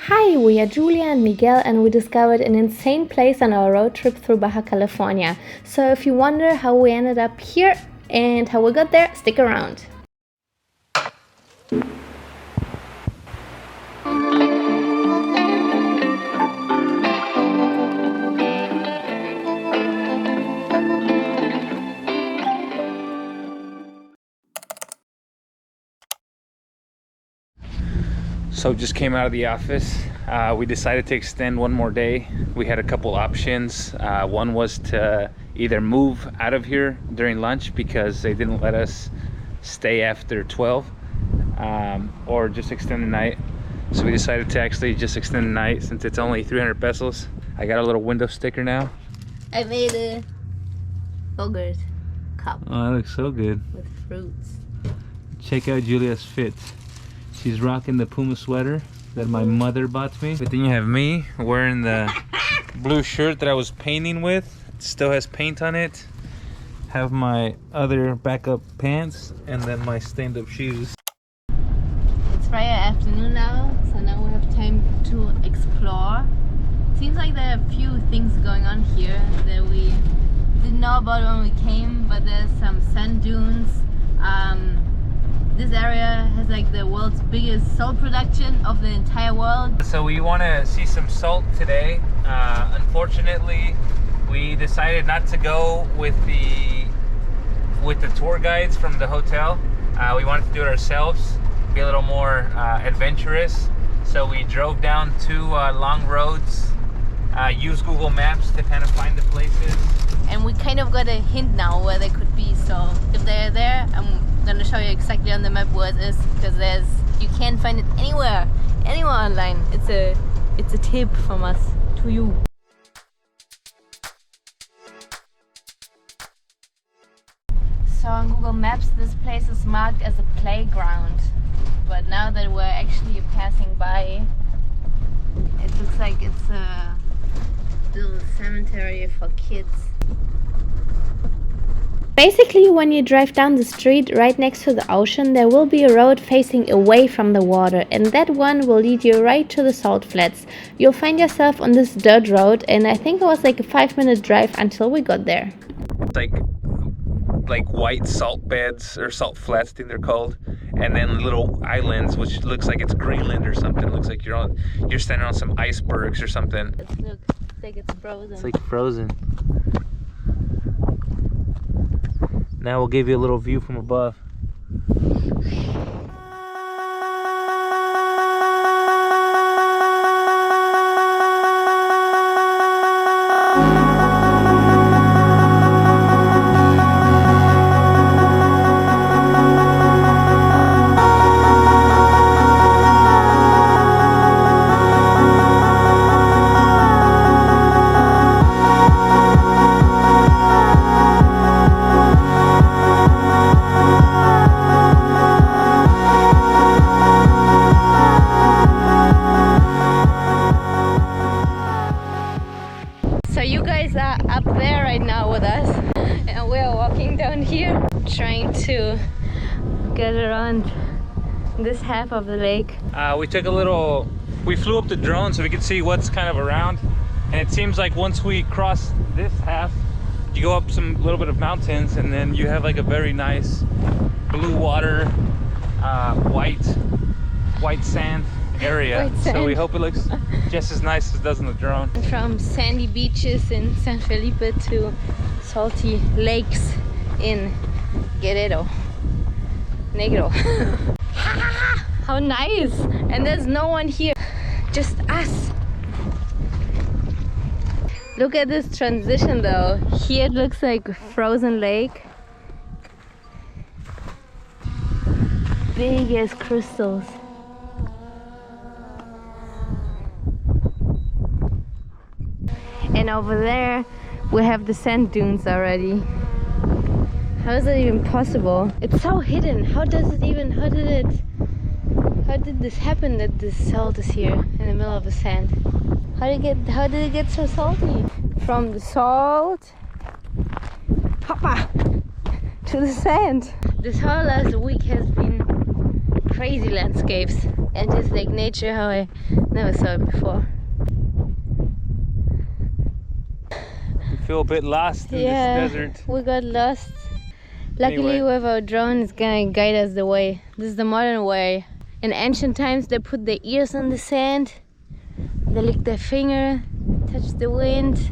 Hi, we are Julia and Miguel, and we discovered an insane place on our road trip through Baja California. So if you wonder how we ended up here and how we got there, stick around. So just came out of the office. We decided to extend one more day. We had a couple options. One was to either move out of here during lunch because they didn't let us stay after 12, or just extend the night. So we decided to actually just extend the night since it's only 300 pesos. I got a little window sticker now. I made a yogurt cup. Oh, that looks so good. With fruits. Check out Julia's fit. She's rocking the Puma sweater that my mother bought me. But then you have me wearing the blue shirt that I was painting with. It still has paint on it. Have my other backup pants and then my stained up shoes. It's Friday afternoon now, so now we have time to explore. Seems like there are a few things going on here that we didn't know about when we came, but there's some sand dunes. This area has like the world's biggest salt production of the entire world. So we want to see some salt today. Unfortunately, we decided not to go with the tour guides from the hotel. We wanted to do it ourselves, be a little more adventurous. So we drove down two long roads, used Google Maps to kind of find the places. And we kind of got a hint now where they could be. So if they're there, I'm gonna show you exactly on the map where it is, because you can't find it anywhere online. It's a tip from us to you. So on Google Maps, this place is marked as a playground, but now that we're actually passing by, it looks like it's a little cemetery for kids. Basically, when you drive down the street right next to the ocean, there will be a road facing away from the water, and that one will lead you right to the salt flats. You'll find yourself on this dirt road, and I think it was like a 5-minute drive until we got there. Like white salt beds or salt flats, I think they're called, and then little islands, which looks like it's Greenland or something. It looks like you're standing on some icebergs or something. Look, it's like it's frozen. It's like frozen. Now we'll give you a little view from above. Up there right now with us, and we're walking down here trying to get around this half of the lake. We flew up the drone so we could see what's kind of around, and it seems like once we cross this half, you go up some little bit of mountains, and then you have like a very nice blue water, white sand area. So we hope it looks just as nice as it does on the drone. From sandy beaches in San Felipe to salty lakes in Guerrero Negro. How nice! And there's no one here, just us. Look at this transition though. Here it looks like a frozen lake. Big as crystals. And over there we have the sand dunes already. How is that even possible? It's so hidden. How did this happen that this salt is here in the middle of the sand? How did it get so salty? From the salt, hoppa, to the sand. This whole last week has been crazy landscapes, and just like nature how I never saw it before. We feel a bit lost in this desert. We got lost. Luckily, Anyway. we have our drone is gonna guide us the way. This is the modern way. In ancient times, they put their ears on the sand, they lick their finger, touch the wind.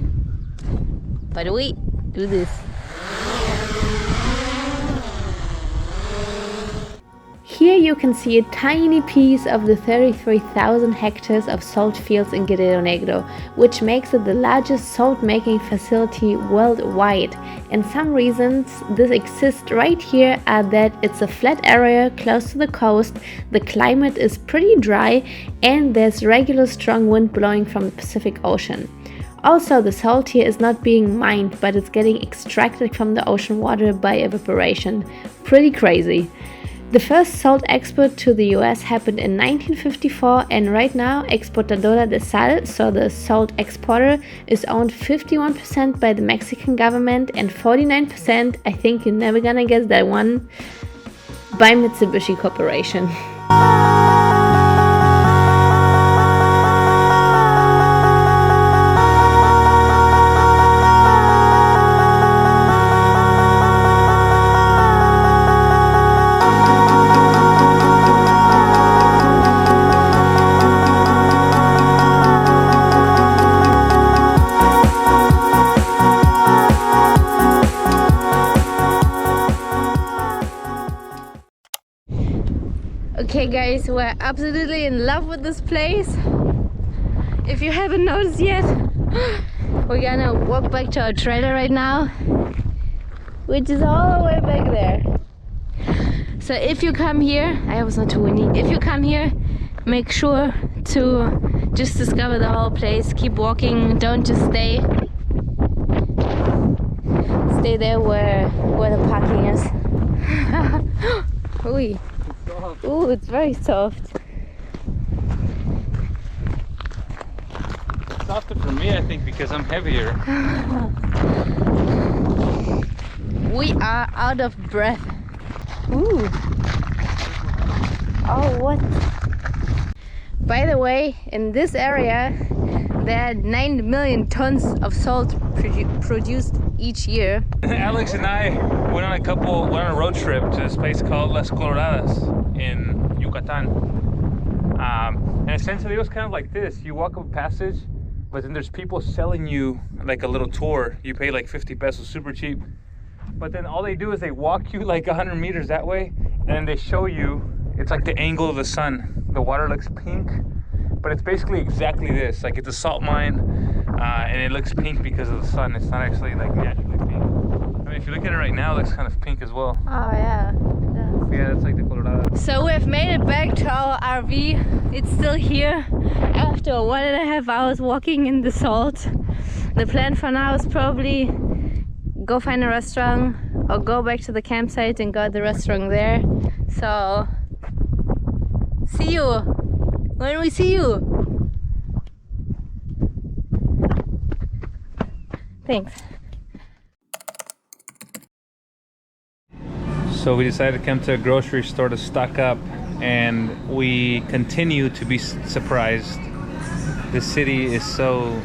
But we do this. Here you can see a tiny piece of the 33,000 hectares of salt fields in Guerrero Negro, which makes it the largest salt making facility worldwide. And some reasons this exists right here are that it's a flat area close to the coast, the climate is pretty dry, and there's regular strong wind blowing from the Pacific Ocean. Also, the salt here is not being mined, but it's getting extracted from the ocean water by evaporation. Pretty crazy. The first salt export to the US happened in 1954, and right now Exportadora de Sal, so the salt exporter, is owned 51% by the Mexican government and 49%, I think you're never gonna guess that one, by Mitsubishi Corporation. Okay guys, we're absolutely in love with this place. If you haven't noticed yet, we're gonna walk back to our trailer right now, which is all the way back there. So if you come here, I hope it's not too windy, if you come here, make sure to just discover the whole place, keep walking, don't just stay there where the parking is. Ooh. Ooh, it's very soft. Softer for me, I think, because I'm heavier. We are out of breath. Ooh. Oh, what? By the way, in this area, there are 9 million tons of salt produced each year. Alex and I went on a road trip to this place called Las Coloradas in Yucatan. And essentially it was kind of like this. You walk up a passage, but then there's people selling you like a little tour. You pay like 50 pesos, super cheap. But then all they do is they walk you like 100 meters that way, and then they show you, it's like the angle of the sun. The water looks pink, but it's basically exactly this. Like it's a salt mine, and it looks pink because of the sun. It's not actually like naturally pink. I mean, if you look at it right now, it looks kind of pink as well. Oh yeah. Yeah, that's like the Colorado. So we have made it back to our RV. It's still here after 1.5 hours walking in the salt. The plan for now is probably go find a restaurant or go back to the campsite and go at the restaurant there. So see you when we see you. Thanks. So we decided to come to a grocery store to stock up, and we continue to be surprised. The city is so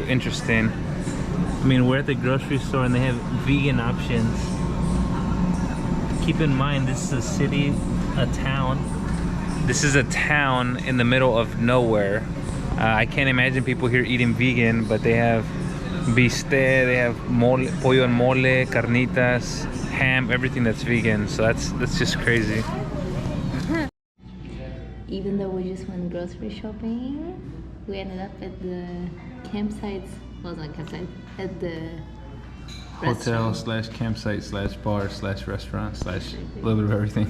interesting. I mean, we're at the grocery store and they have vegan options. Keep in mind, this is a city, a town. This is a town in the middle of nowhere. I can't imagine people here eating vegan, but they have bistec, they have mole, pollo en mole, carnitas, ham, everything that's vegan. So that's just crazy. Even though we just went grocery shopping, we ended up at the campsites. Well, not campsite, at the Hotel slash campsite slash bar slash restaurant slash a little bit of everything.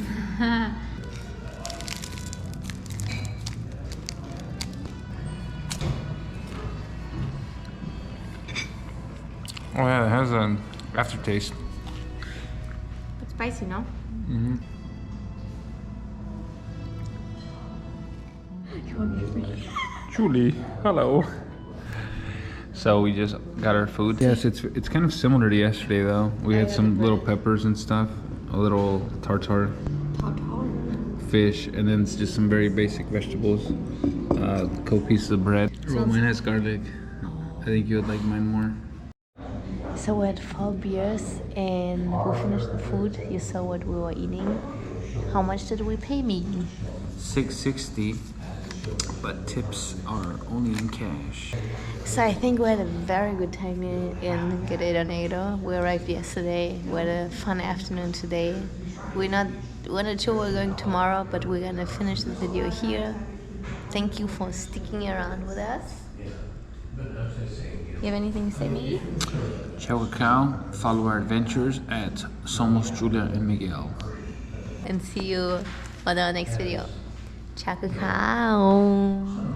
Oh yeah, it has an aftertaste. It's spicy, no? Mm-hmm. Julie, hello. So we just got our food. Yes, it's kind of similar to yesterday though. We had some little peppers and stuff, a little tartar. fish, and then it's just some very basic vegetables. A couple pieces of bread. Well, mine has garlic. I think you would like mine more. So we had 4 beers and we finished the food. You saw what we were eating. How much did we pay, Miggy? $6.60, but tips are only in cash. So I think we had a very good time in Guerrero Negro. We arrived yesterday. We had a fun afternoon today. We're not sure we're going tomorrow, but we're gonna finish the video here. Thank you for sticking around with us. You have anything to say, Miggy? Ciao cacao. Follow our adventures at somosjuliaymiguel. And see you on our next video. Ciao, cacao.